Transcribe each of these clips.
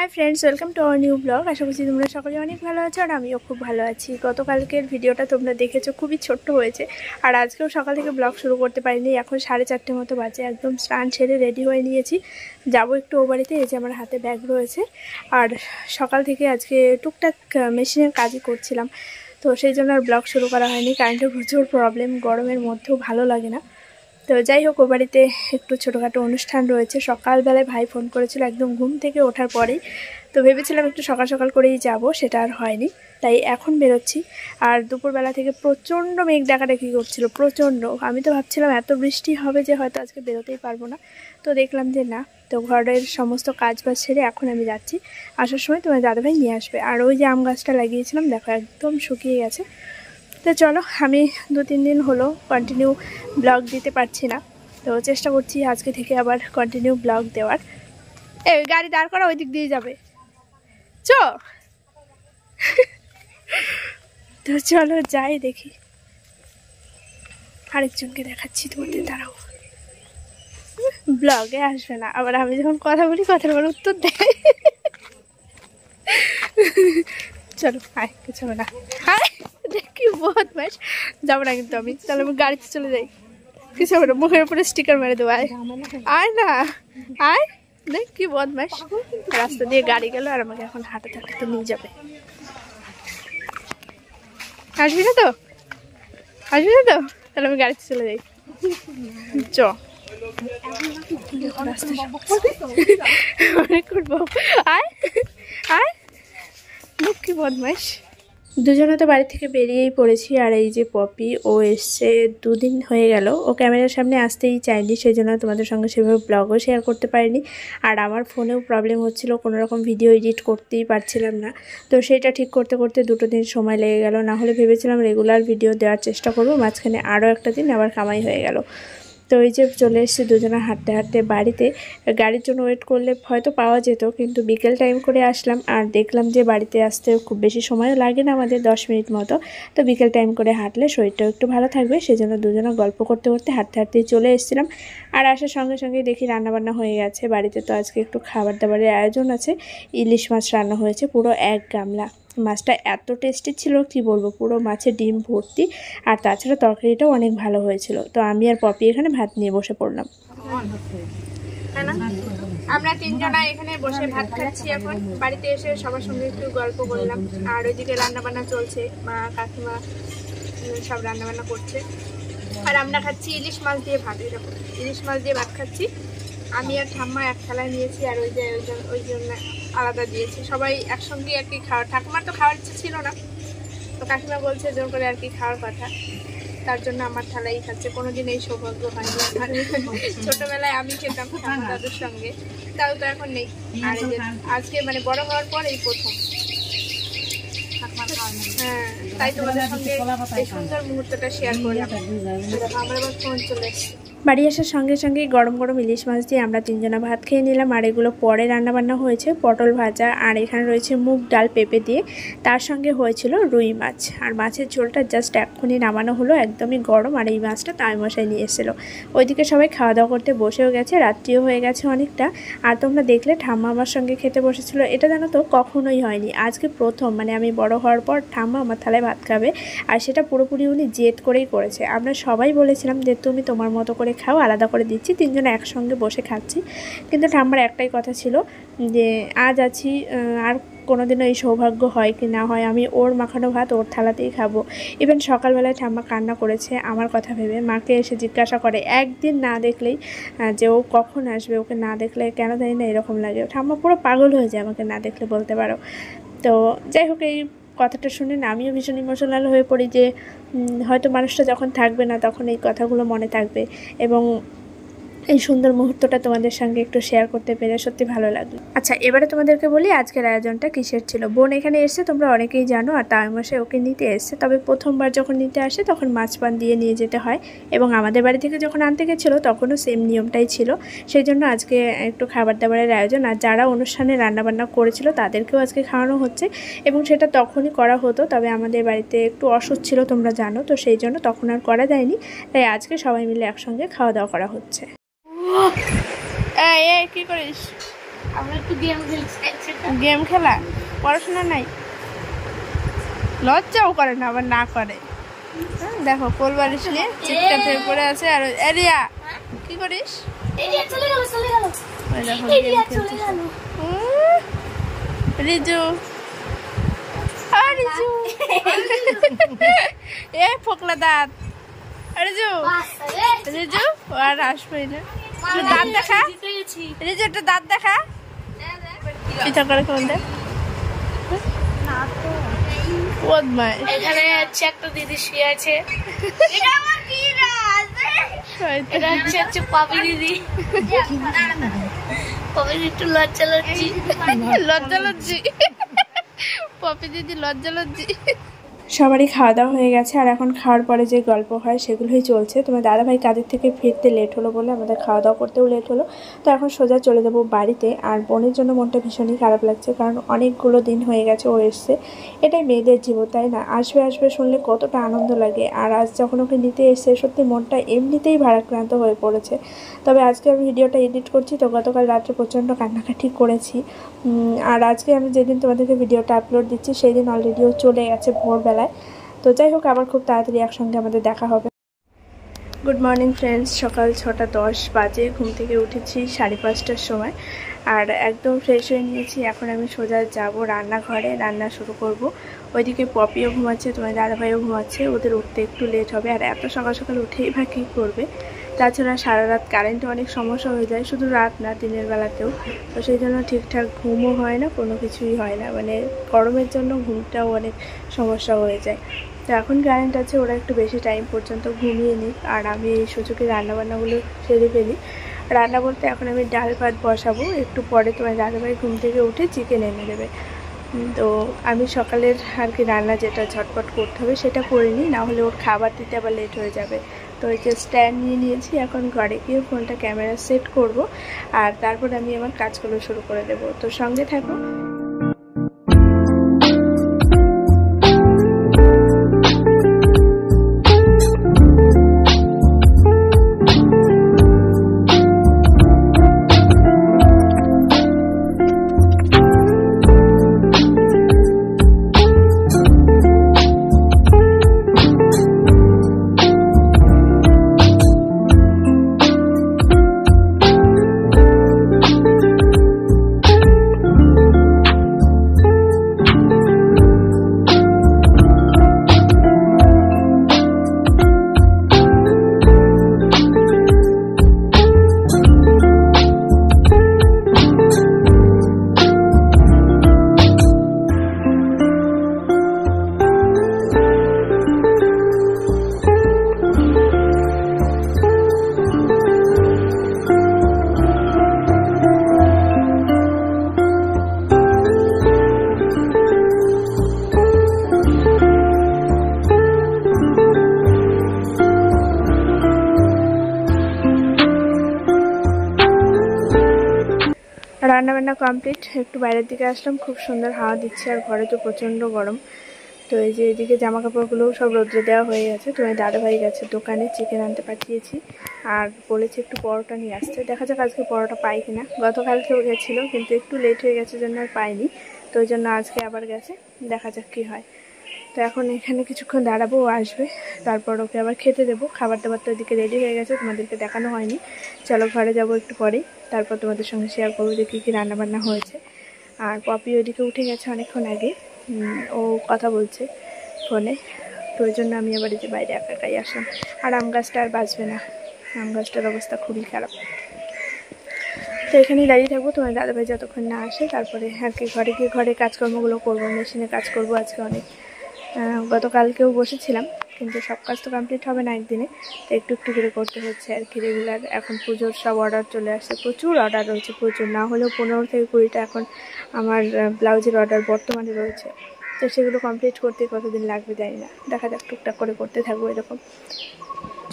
High friends welcome to our new blog. আশা করছি তোমরা সকলে অনেক ভালো আছো আর আমিও খুব ভালো আছি। গতকালকের ভিডিওটা তোমরা দেখেছো, খুবই ছোট্ট হয়েছে। আর আজকেও সকাল থেকে ব্লগ শুরু করতে পারিনি। এখন 4:30 মতো বাজে। একদম স্নান সেরে রেডি হয়ে নিয়েছি, যাব একটু ও বাড়িতে। এই যে আমার হাতে ব্যাগ রয়েছে। আর সকাল থেকে আজকে টুকটাক মেশিনের কাজই করছিলাম, তো সেই জন্য আর ব্লগ শুরু করা হয়নি। কারেন্টের প্রচুর প্রবলেম, গরমের মধ্যেও ভালো লাগে না। তো যাই হোক, ও বাড়িতে একটু ছোটোখাটো অনুষ্ঠান রয়েছে। সকালবেলায় ভাই ফোন করেছিল একদম ঘুম থেকে ওঠার পরেই, তো ভেবেছিলাম একটু সকাল সকাল করেই যাব, সেটা আর হয়নি। তাই এখন বেরোচ্ছি। আর দুপুরবেলা থেকে প্রচণ্ড মেঘ ডাকাডাকি করছিল, প্রচণ্ড। আমি তো ভাবছিলাম এত বৃষ্টি হবে যে হয়তো আজকে বেরোতেই পারবো না, তো দেখলাম যে না। তো ঘরের সমস্ত কাজ বাজ সেরে এখন আমি যাচ্ছি। আসার সময় তোমার দাদাভাই নিয়ে আসবে। আর ওই যে আম গাছটা লাগিয়েছিলাম, দেখো একদম শুকিয়ে গেছে। তো চলো, আমি 2-3 দিন হলো কন্টিনিউ ব্লগ দিতে পারছি না, তো চেষ্টা করছি আজকে থেকে আবার কন্টিনিউ ব্লগ দেওয়ার। এই গাড়ি দাঁড় করা, ওই দিক দিয়ে যাবে, চো। তো চলো যাই, দেখি। আরেকজনকে দেখাচ্ছি তোমাদের, দাঁড়াও। ব্লগে আসবে না, আবার আমি যখন কথা বলি কথার আবার উত্তর দেয়। চলো আয়, কিছু হবে না। হায় দেখি বহুত মাস যাবো না কিন্তু আমি, তাহলে আমি গাড়িতে চলে যাই। কিছু হবে না, মুখের উপরে স্টিকার মেরে দেবো। আয় আয় না, আয় দেখ কি বদমাস। রাস্তা দিয়ে গাড়ি গেল আর আমাকে এখন হাঁটাতে হাঁটাতে নিয়ে যাবে। আসবি না তো, আসবি না তো, তাহলে আমি গাড়িতে চলে যাই। চ অনেক করবো। আয় আয়, মুখ কি বদমাস। দুজনে তো বাড়ি থেকে বেরিয়েই পড়েছি। আর এই যে পপি, ও এসছে 2 দিন হয়ে গেল। ও ক্যামেরার সামনে আসতেই চায়নি, সেই জন্য তোমাদের সঙ্গে সেভাবে ব্লগও শেয়ার করতে পারিনি। আর আমার ফোনেও প্রবলেম হচ্ছিল, কোনো রকম ভিডিও এডিট করতেই পারছিলাম না। তো সেটা ঠিক করতে করতে 2 দিন সময় লেগে গেল। না হলে ভেবেছিলাম রেগুলার ভিডিও দেওয়ার চেষ্টা করব, মাঝখানে আরও একটা দিন আবার কামাই হয়ে গেল। তো এই যে চলে এসেছি দুজনে হাঁটতে হাঁটতে বাড়িতে। গাড়ির জন্য ওয়েট করলে হয়তো পাওয়া যেত, কিন্তু বিকেল টাইম করে আসলাম। আর দেখলাম যে বাড়িতে আসতে খুব বেশি সময়ও লাগে না, আমাদের 10 মিনিট মতো। তো বিকেল টাইম করে হাঁটলে শরীরটাও একটু ভালো থাকবে, সেজন্য দুজনে গল্প করতে করতে হাঁটতে হাঁটতেই চলে এসেছিলাম। আর আসার সঙ্গে সঙ্গে দেখি রান্নাবান্না হয়ে গেছে বাড়িতে। তো আজকে একটু খাবার দাবারের আয়োজন আছে। ইলিশ মাছ রান্না হয়েছে পুরো 1 গামলা। মাছটা এত টেস্টি ছিল কি বলবো, পুরো মাছে ডিম ভর্তি। আর তাছাড়া তরকারিটাও অনেক ভালো হয়েছিল। তো আমি আর পপি এখানে ভাত নিয়ে বসে পড়লাম। আমরা 3 জনা এখানে বসে ভাত খাচ্ছি এখন। বাড়িতে এসে সবার সঙ্গে একটু গল্প করলাম। আর ওইদিকে রান্নাবান্না চলছে, মা কাকিমা সব রান্নাবান্না করছে। আর আমরা খাচ্ছি ইলিশ মাছ দিয়ে ভাত। এরকম ইলিশ মাছ দিয়ে ভাত খাচ্ছি। আমি আর ঠাম্মা এক থালায় নিয়েছি, আর ওই জন্য আলাদা দিয়েছি। সবাই একসঙ্গে আর কি খাওয়া। ঠাকুমার তো খাওয়ার ইচ্ছে ছিল না, তো কাকিমা বলছে জোর করে আর কি খাওয়ার কথা, তার জন্য আমার থালাই খাচ্ছে। কোনোদিন এই সৌভাগ্য হয়নি আমার। ছোটবেলায় আমি খেতাম ঠাকুমা দাদুর সঙ্গে, তাও তো এখন নেই। আর আজকে মানে বড় হওয়ার পর এই প্রথম। হ্যাঁ, তাই তোমাদের সঙ্গে এই সুন্দর মুহূর্তটা শেয়ার করলাম। আমার আবার ফোন চলে এসেছে। বাড়ি আসার সঙ্গে সঙ্গেই গরম গরম ইলিশ মাছ দিয়ে আমরা 3 জনা ভাত খেয়ে নিলাম। আর এগুলো পরে রান্নাবান্না হয়েছে, পটল ভাজা, আর এখানে রয়েছে মুগ ডাল পেঁপে দিয়ে। তার সঙ্গে হয়েছিল রুই মাছ। আর মাছের ঝোলটা জাস্ট এক্ষুনি নামানো হলো, একদমই গরম। আর এই মাছটা তাইমশাই নিয়ে এসেছিলো। ওইদিকে সবাই খাওয়া দাওয়া করতে বসেও গেছে, রাত্রিও হয়ে গেছে অনেকটা। আর তোমরা দেখলে ঠাম্মা আমার সঙ্গে খেতে বসেছিল। এটা জানো তো কখনোই হয়নি, আজকে প্রথম। মানে আমি বড় হওয়ার পর ঠাম্মা আমার থালায় ভাত খাবে, আর সেটা পুরোপুরি উনি জেদ করেই করেছে। আমরা সবাই বলেছিলাম যে তুমি তোমার মতো করে খাও, আলাদা করে দিচ্ছি, 3 জনে একসঙ্গে বসে খাচ্ছি। কিন্তু ঠাম্মার একটাই কথা ছিল যে আজ আছি, আর কোনোদিনও এই সৌভাগ্য হয় কি না হয়, আমি ওর মাখানো ভাত ওর থালাতেই খাবো। ইভেন সকালবেলায় ঠাম্মা কান্না করেছে আমার কথা ভেবে। মাকে এসে জিজ্ঞাসা করে একদিন না দেখলেই যে ও কখন আসবে, ওকে না দেখলে কেন জানি না এরকম লাগে। ঠাম্মা পুরো পাগল হয়ে যায় আমাকে না দেখলে, বলতে পারো। তো যাই হোক, এই কথাটা শুনে না আমিও ভীষণ ইমোশনাল হয়ে পড়ি যে হয়তো মানুষটা যখন থাকবে না তখন এই কথাগুলো মনে থাকবে। এবং এই সুন্দর মুহূর্তটা তোমাদের সঙ্গে একটু শেয়ার করতে পেরে সত্যি ভালো লাগলো। আচ্ছা, এবারে তোমাদেরকে বলি আজকের আয়োজনটা কিসের ছিল। বোন এখানে এসছে, তোমরা অনেকেই জানো। আর তাইমশাই ওকে নিতে এসছে, তবে প্রথমবার যখন নিতে আসে তখন মাছ পান দিয়ে নিয়ে যেতে হয়। এবং আমাদের বাড়ি থেকে যখন আনতে গেছিলো তখনও সেম নিয়মটাই ছিল। সেই জন্য আজকে একটু খাবার দাবারের আয়োজন। আর যারা অনুষ্ঠানে রান্নাবান্না করেছিল তাদেরকেও আজকে খাওয়ানো হচ্ছে। এবং সেটা তখনই করা হতো, তবে আমাদের বাড়িতে একটু অসুস্থ ছিল তোমরা জানো, তো সেই জন্য তখন আর করা যায়নি। তাই আজকে সবাই মিলে একসঙ্গে খাওয়া দাওয়া করা হচ্ছে। এই কি করিস? আমরা একটু গেম খেলা, পড়াশোনা নাই, লজ্জাও করে না আবার না করে। দেখো কোল বালিশ নিয়ে চিৎকার হয়ে পড়ে আছে। আর এরিয়া কি করিস? রিজু রিজু এ ফোকলা দাঁত। রিজু রিজু আর আসবেই না, দাঁত দেখা। রিজু একটা দাঁত দেখা, পিঠা করে কোন দেখ। এখানে হচ্ছে একটা দিদি শুয়ে আছে, এটা হচ্ছে পাপি দিদি। পাপি দিদি একটু লজ্জা লজ্জি, লজ্জা লজ্জি, পাপি দিদি লজ্জা লজ্জি। সবারই খাওয়া দাওয়া হয়ে গেছে, আর এখন খাওয়ার পরে যে গল্প হয় সেগুলোই চলছে। তোমার দাদাভাই কাজের থেকে ফিরতে লেট হলো বলে আমাদের খাওয়া দাওয়া করতেও লেট হলো। তো এখন সোজা চলে যাবো বাড়িতে। আর বোনের জন্য মনটা ভীষণই খারাপ লাগছে, কারণ অনেকগুলো দিন হয়ে গেছে ও এসছে। এটাই মেয়েদের জীবন, তাই না? আসবে আসবে শুনলে কতটা আনন্দ লাগে। আর আজ যখন ওকে নিতে এসছে সত্যি মনটা এমনিতেই ভারাক্রান্ত হয়ে পড়েছে। তবে আজকে আমি ভিডিওটা এডিট করছি, তো গতকাল রাত্রে প্রচণ্ড কান্নাকাটি করেছি। আর আজকে আমি যেদিন তোমাদেরকে ভিডিওটা আপলোড দিচ্ছি সেই দিন অলরেডিও চলে গেছে ভোরবেলায়। তো যাই হোক, আবার খুব তাড়াতাড়ি একসঙ্গে আমাদের দেখা হবে। গুড মর্নিং ফ্রেন্ডস, সকাল 6:10 বাজে। ঘুম থেকে উঠেছি 5:30টার সময়, আর একদম ফ্রেশ হয়ে নিয়েছি। এখন আমি সোজা যাব রান্নাঘরে, রান্না শুরু করব। ওইদিকে পপিও ঘুমাচ্ছে, তোমার দাদাভাইও ঘুমাচ্ছে, ওদের উঠতে একটু লেট হবে। আর এত সকাল সকাল উঠেই বা কী করবে? তাছাড়া সারা রাত কারেন্টে অনেক সমস্যা হয়ে যায়, শুধু রাত না দিনের বেলাতেও। তো সেই জন্য ঠিকঠাক ঘুমও হয় না, কোনো কিছুই হয় না। মানে গরমের জন্য ঘুমটাও অনেক সমস্যা হয়ে যায়। তো এখন কারেন্ট আছে, ওরা একটু বেশি টাইম পর্যন্ত ঘুমিয়ে নিক, আর আমি এই সুযোগে রান্নাবান্নাগুলো সেরে ফেলি। রান্না বলতে এখন আমি ডাল ভাত বসাবো, একটু পরে তোমার দাদাভাই ঘুম থেকে উঠে চিকেন এনে দেবে। তো আমি সকালের আর কি রান্না যেটা ঝটপট করতে হবে সেটা করে নিই, না হলে ওর খাবার দিতে আবার লেট হয়ে যাবে। তো এই যে স্ট্যান্ড নিয়ে নিয়েছি, এখন ঘরে গিয়ে ফোনটা ক্যামেরা সেট করব, আর তারপর আমি আমার কাজগুলো শুরু করে দেব। তো সঙ্গে থাকো। রান্নাবান্না কমপ্লিট, একটু বাইরের দিকে আসলাম, খুব সুন্দর হাওয়া দিচ্ছে, আর ঘরে তো প্রচণ্ড গরম। তো এই যে এদিকে জামা কাপড়গুলোও সব রোদ্রে দেওয়া হয়ে গেছে। তোমার দাদাভাই গেছে দোকানে, চিকেন আনতে পাঠিয়েছি, আর বলেছি একটু পরোটা নিয়ে আসতে। দেখা যাক আজকে পরোটা পাই কিনা। গতকালকেও গেছিলো, কিন্তু একটু লেট হয়ে গেছে জন্য আর পাইনি, তো ওই জন্য আজকে আবার গেছে। দেখা যাক কী হয়। তো এখন এখানে কিছুক্ষণ দাঁড়াবো, ও আসবে, তারপর ওকে আবার খেতে দেবো। খাবার দাবার তো ওইদিকে রেডি হয়ে গেছে, তোমাদেরকে দেখানো হয়নি। চলো ঘরে যাবো একটু পরেই, তারপর তোমাদের সঙ্গে শেয়ার করবো যে কী কী রান্নাবান্না হয়েছে। আর পপি ওইদিকে উঠে গেছে অনেকক্ষণ আগে, ও কথা বলছে ফোনে। তো ওই জন্য আমি আবার এই যে বাইরে একা একাই আসলাম। আর আম গাছটা আর বাঁচবে না, আম গাছটার অবস্থা খুবই খারাপ। তো এখানেই দাঁড়িয়ে থাকবো তোমার দাদাভাই যতক্ষণ না আসে, তারপরে আর কি ঘরে গিয়ে ঘরে কাজকর্মগুলো করবো, মেশিনে কাজ করবো আজকে অনেক। গতকালকেও বসেছিলাম, কিন্তু সব কাজ তো কমপ্লিট হবে না একদিনে, তো একটু একটু করে করতে হচ্ছে আর কি রেগুলার। এখন পুজোর সব অর্ডার চলে আসছে, প্রচুর অর্ডার রয়েছে, প্রচুর না হলেও 15 থেকে 20টা এখন আমার ব্লাউজের অর্ডার বর্তমানে রয়েছে। তো সেগুলো কমপ্লিট করতে কতদিন লাগবে জানি না, দেখা যাক, টুকটাক করে করতে থাকবো এরকম।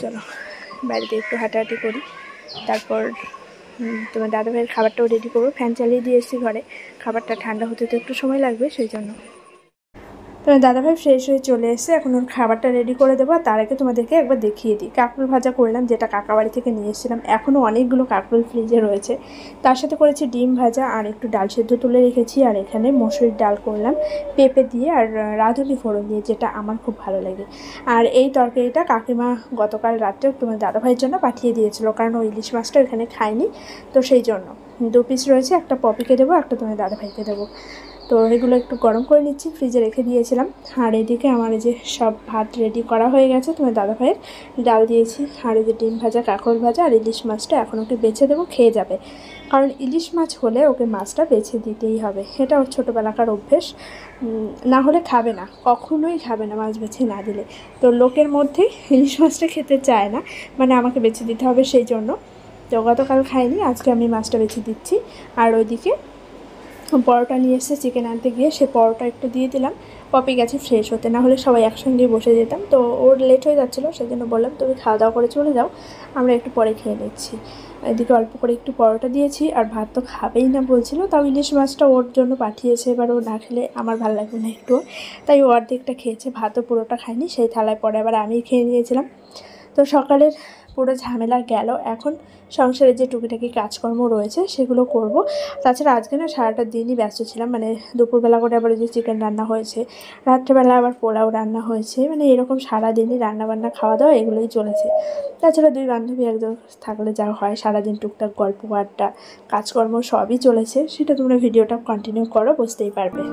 চলো বাড়িতে একটু হাঁটাহাঁটি করি, তারপর তোমার দাদাভাইয়ের খাবারটাও রেডি করবো। ফ্যান চালিয়ে দিয়ে এসেছি ঘরে, খাবারটা ঠান্ডা হতে তো একটু সময় লাগবে সেই জন্য। তো তোমার দাদাভাই ফ্রেশ হয়ে চলে এসে এখন ওর খাবারটা রেডি করে দেবো। তার আগে তোমাদেরকে একবার দেখিয়ে দিই, কাঁকরোল ভাজা করলাম, যেটা কাকা বাড়ি থেকে নিয়ে এসেছিলাম। এখনও অনেকগুলো কাঁকরোল ফ্রিজে রয়েছে। তার সাথে করেছি ডিম ভাজা আর একটু ডাল সেদ্ধ তুলে রেখেছি। আর এখানে মসুরির ডাল করলাম পেঁপে দিয়ে আর রাঁধুনি ফোড়ন দিয়ে, যেটা আমার খুব ভালো লাগে। আর এই তরকারিটা কাকিমা গতকাল রাত্রে তোমার দাদাভাইয়ের জন্য পাঠিয়ে দিয়েছিল, কারণ ওই ইলিশ মাছটা এখানে খায়নি, তো সেই জন্য 2 পিস রয়েছে, একটা পপিকে দেবো, একটা তোমার দাদাভাইকে দেবো। তো এগুলো একটু গরম করে নিচ্ছি, ফ্রিজে রেখে দিয়েছিলাম। আর এদিকে আমার এই যে সব ভাত রেডি করা হয়ে গেছে, তোমার দাদাভাইয়ের ডাল দিয়েছি। আর এই যে ডিম ভাজা, কাঁকরোল ভাজা আর ইলিশ মাছটা এখন ওকে বেছে দেবো, খেয়ে যাবে। কারণ ইলিশ মাছ হলে ওকে মাছটা বেছে দিতেই হবে, এটা ওর ছোটোবেলাকার অভ্যেস, না হলে খাবে না, কখনোই খাবে না মাছ বেছে না দিলে। তো লোকের মধ্যে ইলিশ মাছটা খেতে চায় না, মানে আমাকে বেছে দিতে হবে, সেই জন্য। তো গতকাল খাইনি, আজকে আমি মাছটা বেছে দিচ্ছি। আর ওইদিকে পরোটা নিয়ে এসে চিকেন আনতে গিয়ে সে পরোটা একটু দিয়ে দিলাম। পপি গেছে ফ্রেশ হতে, না হলে সবাই একসঙ্গে বসে যেতাম, তো ওর লেট হয়ে যাচ্ছিলো, সেই জন্য বললাম তুমি খাওয়া দাওয়া করে চলে যাও, আমরা একটু পরে খেয়ে নিচ্ছি। এদিকে অল্প করে একটু পরোটা দিয়েছি, আর ভাত তো খাবেই না বলছিল, তাও ইলিশ মাছটা ওর জন্য পাঠিয়েছে, এবার ও না খেলে আমার ভালো লাগবে না একটু, তাই ও অর্ধেকটা খেয়েছে, ভাতও পুরোটা খায়নি। সেই থালায় পরে আবার আমি খেয়ে নিয়েছিলাম। তো সকালের পুরো ঝামেলা গেল। এখন সংসারে যে টুকিটাকি কাজকর্ম রয়েছে সেগুলো করব। তাছাড়া আজকে না সারাটা দিনই ব্যস্ত ছিলাম, মানে দুপুরবেলা করে আবার যে চিকেন রান্না হয়েছে, রাত্রেবেলা আবার পোলাও রান্না হয়েছে, মানে এরকম সারাদিনই রান্নাবান্না খাওয়া দাওয়া এগুলোই চলেছে। তাছাড়া 2 বান্ধবী একজন থাকলে যা হয়, সারাদিন টুকটাক গল্প আড্ডা কাজকর্ম সবই চলেছে, সেটা তোমরা ভিডিওটা কন্টিনিউ করো, বুঝতেই পারবে।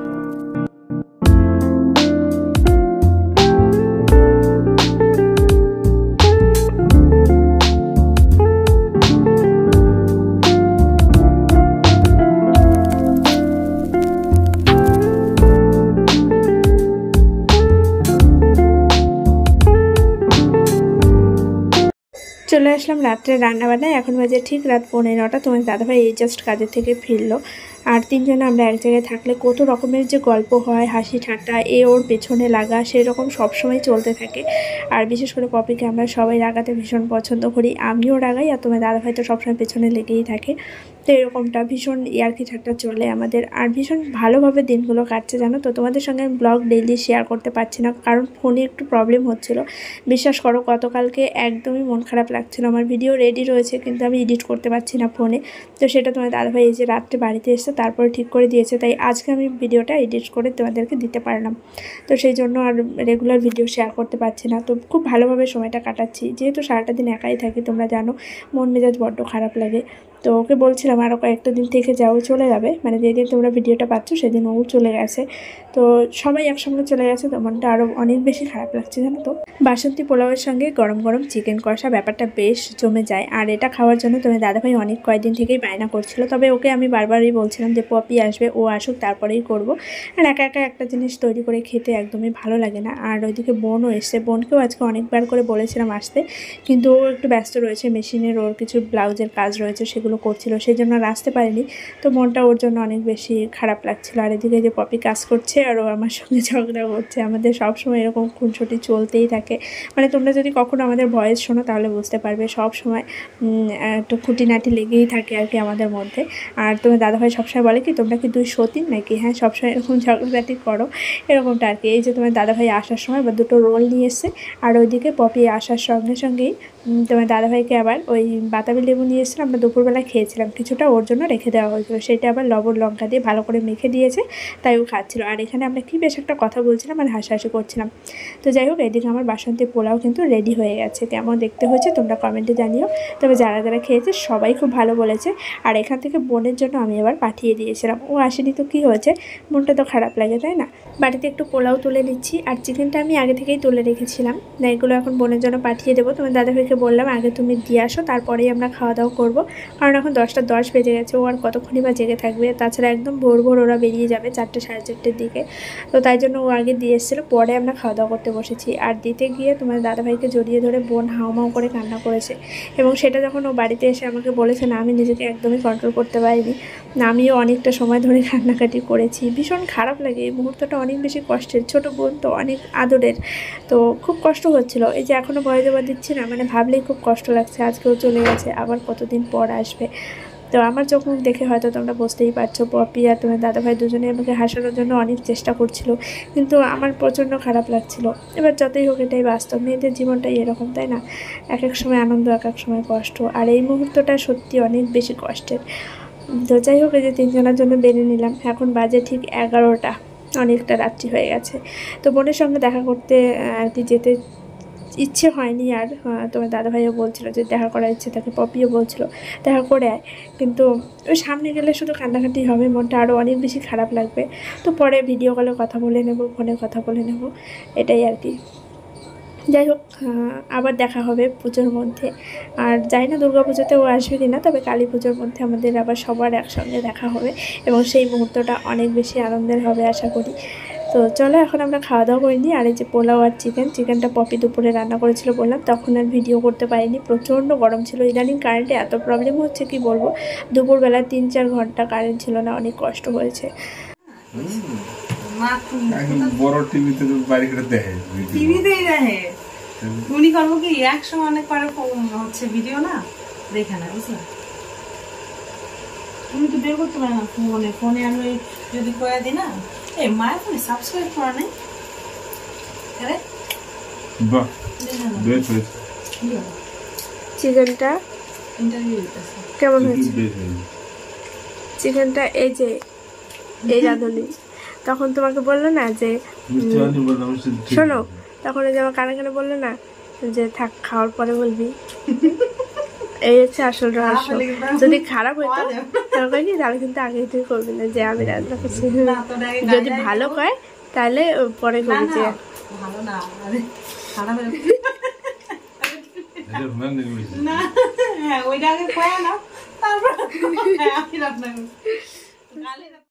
চলে আসলাম রাত্রে রান্নাবান্নায়। এখন বাজে ঠিক রাত 9:15। তোমার দাদাভাই এই জাস্ট কাজের থেকে ফিরলো। আর তিনজনে আমরা এক জায়গায় থাকলে কত রকমের যে গল্প হয়, হাসি ঠাট্টা, এ ওর পেছনে লাগা, সেই রকম সবসময় চলতে থাকে। আর বিশেষ করে পপিকে আমরা সবাই রাগাতে ভীষণ পছন্দ করি, আমিও রাগাই, আর তোমার দাদাভাই তো সবসময় পেছনে লেগেই থাকে। তো এরকমটা ভীষণ ইয়ার্কি ঠাট্টা চলে আমাদের, আর ভীষণ ভালোভাবে দিনগুলো কাটছে জানো তো। তোমাদের সঙ্গে আমি ব্লগ ডেইলি শেয়ার করতে পারছি না, কারণ ফোনে একটু প্রবলেম হচ্ছিলো। বিশ্বাস করো, গতকালকে একদমই মন খারাপ লাগছিলো, আমার ভিডিও রেডি রয়েছে কিন্তু আমি এডিট করতে পারছি না ফোনে। তো সেটা তোমার দাদাভাই এই যে রাত্রে বাড়িতে এসে তারপরে ঠিক করে দিয়েছে, তাই আজকে আমি ভিডিওটা এডিট করে তোমাদেরকে দিতে পারলাম। তো সেই জন্য আর রেগুলার ভিডিও শেয়ার করতে পারছি না। তো খুব ভালোভাবে সময়টা কাটাচ্ছি, যেহেতু সারাটা দিন একাই থাকি, তোমরা জানো মন মেজাজ বড্ড খারাপ লাগে। তো ওকে বলছিলাম আরও কয়েকটা দিন থেকে যাও, চলে যাবে, মানে যেদিন তোমরা ভিডিওটা পাচ্ছ সেদিন ও চলে গেছে। তো সবাই একসঙ্গে চলে গেছে, তো মনটা আরও অনেক বেশি খারাপ লাগছে জানো তো। বাসন্তী পোলাওয়ের সঙ্গে গরম গরম চিকেন কষা, ব্যাপারটা বেশ জমে যায়। আর এটা খাওয়ার জন্য তোমার দাদাভাই অনেক কয়েকদিন থেকেই বায়না করছিল, তবে ওকে আমি বারবারই বলছিলাম যে পপি আসবে, ও আসুক তারপরেই করব। আর একা একা একটা জিনিস তৈরি করে খেতে একদমই ভালো লাগে না। আর ওইদিকে বোনও এসছে, বোনকেও আজকে অনেকবার করে বলেছিলাম আসতে, কিন্তু ও একটু ব্যস্ত রয়েছে, মেশিনের ওর কিছু ব্লাউজের কাজ রয়েছে, সেগুলো করছিল, সেই জন্য আর আসতে পারিনি। তো মনটা ওর জন্য অনেক বেশি খারাপ লাগছিল। আর এদিকে যে পপি কাজ করছে আর ও আমার সঙ্গে ঝগড়া করছে, আমাদের সবসময় এরকম খুনসুটি চলতেই থাকে। মানে তোমরা যদি কখনো আমাদের ভয়েস শোনো তাহলে বুঝতে পারবে, সব সময় একটু খুঁটিনাটি লেগেই থাকে আর কি আমাদের মধ্যে। আর তোমার দাদাভাই সবসময় বলে কি, তোমরা কি 2 সতীন নাকি, হ্যাঁ সবসময় এরকম ঝগড়াঝাটি করো, এরকমটা আর কি। এই যে তোমার দাদাভাই আসার সময় বা 2টো রোল নিয়ে এসছে, আর ওইদিকে পপি আসার সঙ্গে সঙ্গেই তোমার দাদাভাইকে আবার ওই বাতাবি লেবু নিয়ে এসেছিলাম, আমরা দুপুরবেলা খেয়েছিলাম, কিছুটা ওর জন্য রেখে দেওয়া হয়েছিল, সেটা আবার লবণ লঙ্কা দিয়ে ভালো করে মেখে দিয়েছে, তাই ও খাচ্ছিল। আর এখানে আমরা কি বেশ একটা কথা বলছিলাম আর হাসাহাসি করছিলাম। তো যাই হোক, এদিকে আমার বাসন্তী পোলাও কিন্তু রেডি হয়ে গেছে, কেমন দেখতে হয়েছে তোমরা কমেন্টে জানিও। তবে যারা যারা খেয়েছে সবাই খুব ভালো বলেছে। আর এখান থেকে বোনের জন্য আমি এবার পাঠিয়ে দিয়েছিলাম, ও আসেনি তো কী হয়েছে, মনটা তো খারাপ লাগে তাই না। বাড়িতে একটু পোলাও তুলে নিচ্ছি, আর চিকেনটা আমি আগে থেকেই তুলে রেখেছিলাম, না এগুলো এখন বোনের জন্য পাঠিয়ে দেবো। তোমার দাদাভাইকে বললাম আগে তুমি দিয়ে আসো, তারপরেই আমরা খাওয়া দাওয়া করবো, কারণ এখন 10টা 10 বেজে গেছে, ও আর কতক্ষণই বা জেগে থাকবে। তাছাড়া একদম ভোর ভোর ওরা বেরিয়ে যাবে 4টে সাড়ে 4টের দিকে, তো তাই জন্য ও আগে দিয়ে এসেছিলো, পরে আমরা খাওয়া দাওয়া করতে বসেছি। আর দিতে গিয়ে তোমার দাদাভাইকে জড়িয়ে ধরে বোন হাউমাউ করে কান্না করেছে, এবং সেটা যখন ও বাড়িতে এসে আমাকে বলেছে না, আমি নিজেকে একদমই কন্ট্রোল করতে পারিনি, না আমিও অনেকটা সময় ধরে কান্নাকাটি করেছি। ভীষণ খারাপ লাগে, এই মুহূর্তটা অনেক বেশি কষ্টের, ছোটো বোন তো অনেক আদরের, তো খুব কষ্ট হচ্ছিলো। এই যে এখনও ভয় দেওয়া দিচ্ছি না, মানে ভাবলেই খুব কষ্ট লাগছে, আজকেও চলে গেছে, আবার কতদিন পর আসবে। তো আমার চোখ মুখ দেখে হয়তো তোমরা বুঝতেই পারছো, পপি আর তোমার দাদাভাই দুজনে আমাকে হাসানোর জন্য অনেক চেষ্টা করছিল, কিন্তু আমার প্রচণ্ড খারাপ লাগছিল। এবার যতই হোক এটাই বাস্তব, মেয়েদের জীবনটাই এরকম, তাই না? এক এক সময় আনন্দ, এক এক সময় কষ্ট, আর এই মুহূর্তটা সত্যি অনেক বেশি কষ্টের। তো যাই হোক, এই যে 3 জনের জন্য বেরিয়ে নিলাম। এখন বাজে ঠিক 11টা, অনেকটা রাত্রি হয়ে গেছে। তো বোনের সঙ্গে দেখা করতে আর কি যেতে ইচ্ছে হয়নি আর। তোমার দাদাভাইও বলছিল যে দেখা করার ইচ্ছে থাকে, পপিও বলছিল দেখা করে আয়, কিন্তু ওই সামনে গেলে শুধু কান্নাকাটি হবে, মনটা আরও অনেক বেশি খারাপ লাগবে। তো পরে ভিডিও কলে কথা বলে নেব, ফোনে কথা বলে নেব, এটাই আর কি। যাই হোক, আবার দেখা হবে পুজোর মধ্যে। আর জানি না দুর্গা পুজোতেও আসবে কি না, তবে কালী পুজোর মধ্যে আমাদের আবার সবার একসঙ্গে দেখা হবে, এবং সেই মুহূর্তটা অনেক বেশি আনন্দের হবে আশা করি। তো চলো এখন আমরা খাওয়া দাওয়া করিনি। আর এই যে পোলাও আর চিকেনটা পপি দুপুরে রান্না করেছিল বললাম, তখন আর ভিডিও করতে পারিনি, প্রচণ্ড গরম ছিল। ইদানিং কারেন্টে এত প্রবলেম হচ্ছে কি বলবো, দুপুরবেলা 3-4 ঘন্টা কারেন্ট ছিল না, অনেক কষ্ট হয়েছে। বড় টিভিতে তো বাড়ি করে দেখে, টিভিতেই দেখে। উনি করবো কি একসময় অনেক পারে হচ্ছে ভিডিও না দেখে না, বুঝলে? তুমি তো বের করতে পারে না ফোনে আমি যদি কয়ে দিই না, এই মায়ের ফোনে সাবস্ক্রাইব করা নেই। বাহ, চিকেনটা ইন্টারভিউ দিতেছে কেমন হয়েছে? চিকেনটা এই যে এই রাঁধুনি তখন তোমাকে বললো না যে শোনো, তখন ওই যে আমার কানে কানে বললো না যে থাক খাওয়ার পরে বলবি, এই হচ্ছে আসল রহস্য। যদি খারাপ হইতো তাহলে কিন্তু আগে থেকে করবি না যে আমি রান্না করছি। যদি ভালো কয় তাহলে পরে করবি যে ভালো না, খারাপ না, হ্যাঁ ওইটা আগে কয়া না, তারপর আমি রান্না